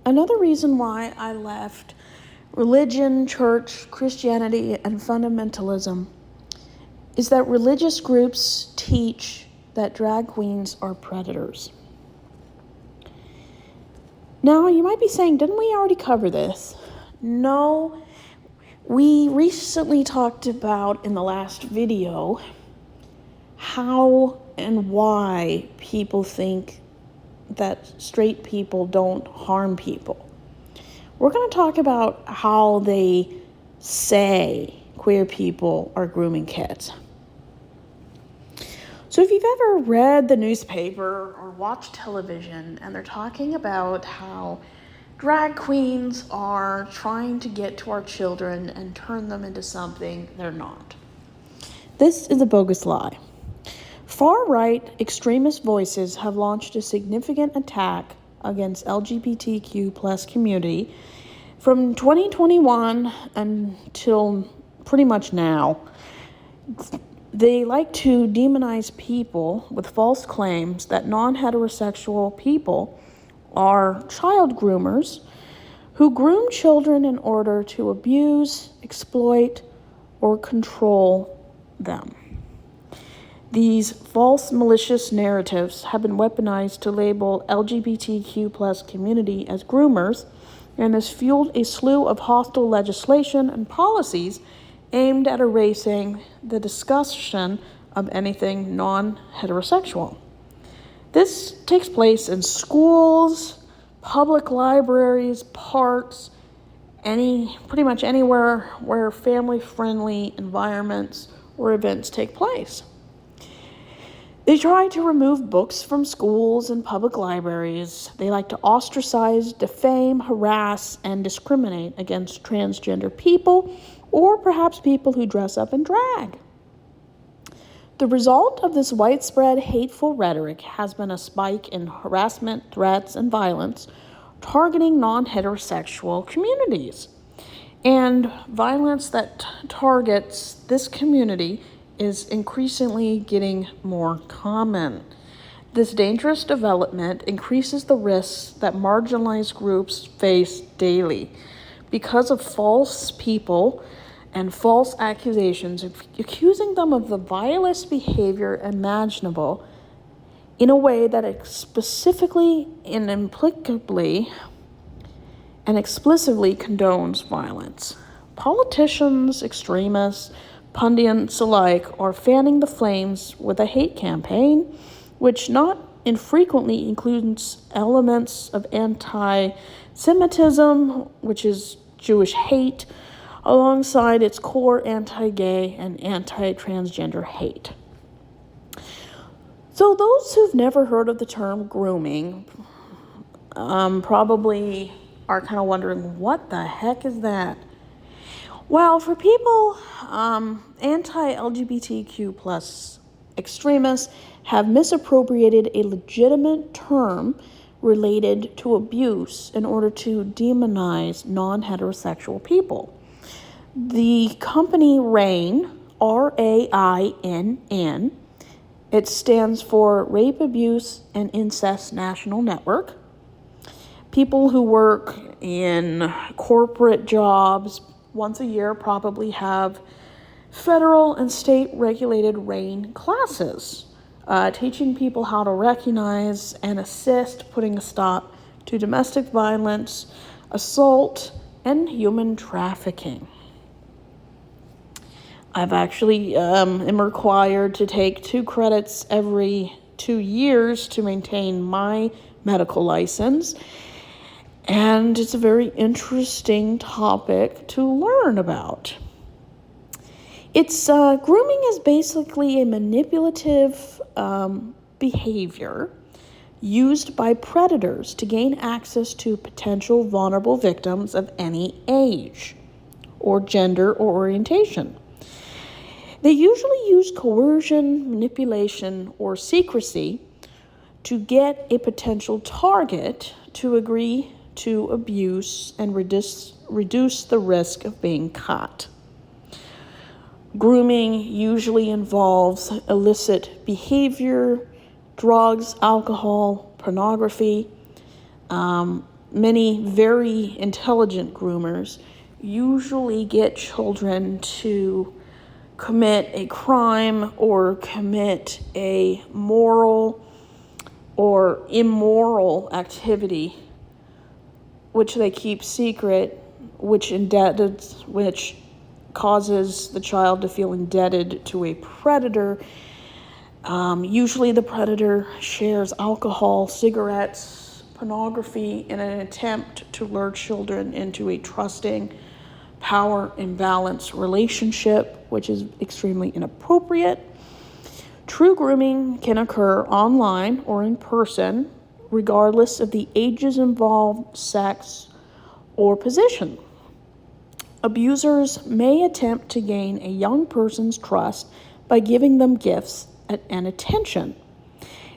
Another reason why I left religion, church, Christianity, and fundamentalism is that religious groups teach that drag queens are predators. Now, you might be saying, didn't we already cover this? No, we recently talked about in the last video how and why people think that straight people don't harm people. We're going to talk about how they say queer people are grooming kids. So if you've ever read the newspaper or watched television and they're talking about how drag queens are trying to get to our children and turn them into something they're not, this is a bogus lie. Far-right extremist voices have launched a significant attack against LGBTQ plus community from 2021 until pretty much now. They like to demonize people with false claims that non-heterosexual people are child groomers who groom children in order to abuse, exploit, or control them. These false, malicious narratives have been weaponized to label LGBTQ plus community as groomers and has fueled a slew of hostile legislation and policies aimed at erasing the discussion of anything non-heterosexual. This takes place in schools, public libraries, parks, pretty much anywhere where family-friendly environments or events take place. They try to remove books from schools and public libraries. They like to ostracize, defame, harass, and discriminate against transgender people or perhaps people who dress up in drag. The result of this widespread hateful rhetoric has been a spike in harassment, threats, and violence targeting non-heterosexual communities. And violence that targets this community is increasingly getting more common. This dangerous development increases the risks that marginalized groups face daily because of false people and false accusations, accusing them of the vilest behavior imaginable in a way that specifically and implicably and explicitly condones violence. Politicians, extremists, pundits alike are fanning the flames with a hate campaign, which not infrequently includes elements of anti-Semitism, which is Jewish hate, alongside its core anti-gay and anti-transgender hate. So those who've never heard of the term grooming probably are kind of wondering, what the heck is that? Well, for people, anti-LGBTQ plus extremists have misappropriated a legitimate term related to abuse in order to demonize non-heterosexual people. The company RAINN, RAINN, it stands for Rape, Abuse, and Incest National Network. People who work in corporate jobs once a year probably have federal and state regulated RAINN classes, teaching people how to recognize and assist putting a stop to domestic violence, assault, and human trafficking. I've actually am required to take 2 credits every 2 years to maintain my medical license. And it's a very interesting topic to learn about. Grooming is basically a manipulative behavior used by predators to gain access to potential vulnerable victims of any age or gender or orientation. They usually use coercion, manipulation, or secrecy to get a potential target to agree to abuse and reduce the risk of being caught. Grooming usually involves illicit behavior, drugs, alcohol, pornography, many very intelligent groomers usually get children to commit a crime or commit a moral or immoral activity which they keep secret, which causes the child to feel indebted to a predator. Usually the predator shares alcohol, cigarettes, pornography in an attempt to lure children into a trusting, power imbalance relationship, which is extremely inappropriate. True grooming can occur online or in person, regardless of the ages involved, sex, or position. Abusers may attempt to gain a young person's trust by giving them gifts and attention,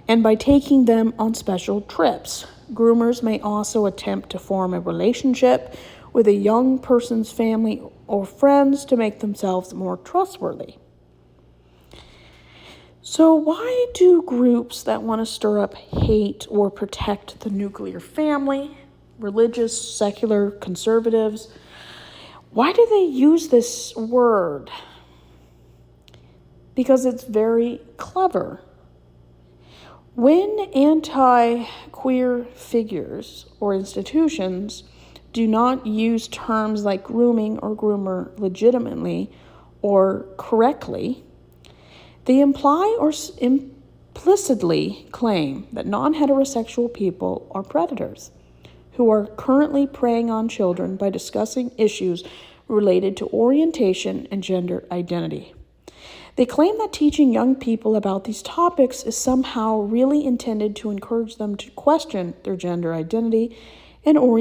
and by taking them on special trips. Groomers may also attempt to form a relationship with a young person's family or friends to make themselves more trustworthy. So why do groups that want to stir up hate or protect the nuclear family, religious, secular, conservatives, why do they use this word? Because it's very clever. When anti-queer figures or institutions do not use terms like grooming or groomer legitimately or correctly, they imply or implicitly claim that non-heterosexual people are predators who are currently preying on children by discussing issues related to orientation and gender identity. They claim that teaching young people about these topics is somehow really intended to encourage them to question their gender identity and orientation